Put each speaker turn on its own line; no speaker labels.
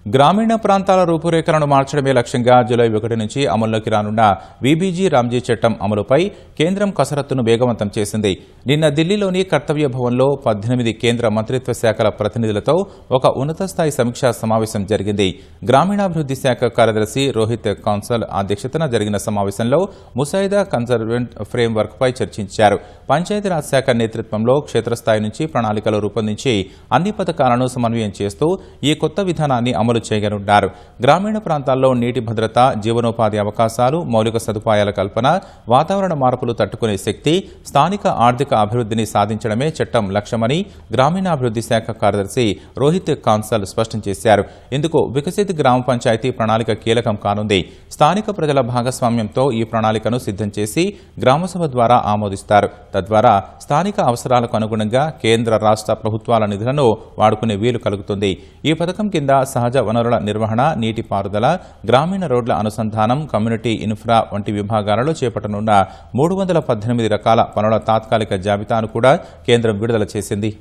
గ్రామీణ ప్రాంతాల రూపురేఖలను మార్చడమే లక్ష్యంగా జూలై 1 నుంచి అమల్లోకి రానున్న వీబీజీ రామ్జీ చట్టం అమలుపై కేంద్రం కసరత్తును వేగవంతం చేసింది. నిన్న ఢిల్లీలోని కర్తవ్య భవన్లో 18 కేంద్ర మంత్రిత్వ శాఖల ప్రతినిధులతో ఒక ఉన్నత స్థాయి సమీక్షా సమావేశం జరిగింది. గ్రామీణాభివృద్ధి శాఖ కార్యదర్శి రోహిత్ కాన్సల్ అధ్యక్షతన జరిగిన సమావేశంలో ముసాయిదా కన్సర్వెంట్ ఫ్రేమ్వర్క్పై చర్చించారు. పంచాయతీరాజ్ శాఖ నేతృత్వంలో క్షేత్రస్థాయి నుంచి ప్రణాళికలు రూపొందించి అన్ని పథకాలను సమన్వయం చేస్తూ ఈ కొత్త విధానాన్ని అమలు చేయనున్నారు. గ్రామీణ ప్రాంతాల్లో నీటి భద్రత, జీవనోపాధి అవకాశాలు, మౌలిక సదుపాయాల కల్పన, వాతావరణ మార్పులు తట్టుకునే శక్తి, స్థానిక ఆర్థిక అభివృద్ధిని సాధించడమే చట్టం లక్ష్యమని గ్రామీణాభివృద్ధి శాఖ కార్యదర్శి రోహిత్ కాన్సల్ స్పష్టం చేశారు. ఇందుకు వికసిత్ గ్రామ పంచాయతీ ప్రణాళిక కీలకం కానుంది. స్థానిక ప్రజల భాగస్వామ్యంతో ఈ ప్రణాళికను సిద్ధం చేసి గ్రామసభ ద్వారా ఆమోదిస్తారు. తద్వారా స్థానిక అవసరాలకు అనుగుణంగా కేంద్ర రాష్ట్ర ప్రభుత్వాల నిధులను వాడుకునే వీలు కలుగుతుంది. ఈ పథకం కింద సహజ వనరుల నిర్వహణ, నీటిపారుదల, గ్రామీణ రోడ్ల అనుసంధానం, కమ్యూనిటీ ఇన్ఫ్రా వంటి విభాగాలలో చేపట్టనున్న 318 రకాల పనుల తాత్కాలిక జాబితాను కూడా కేంద్రం విడుదల చేసింది.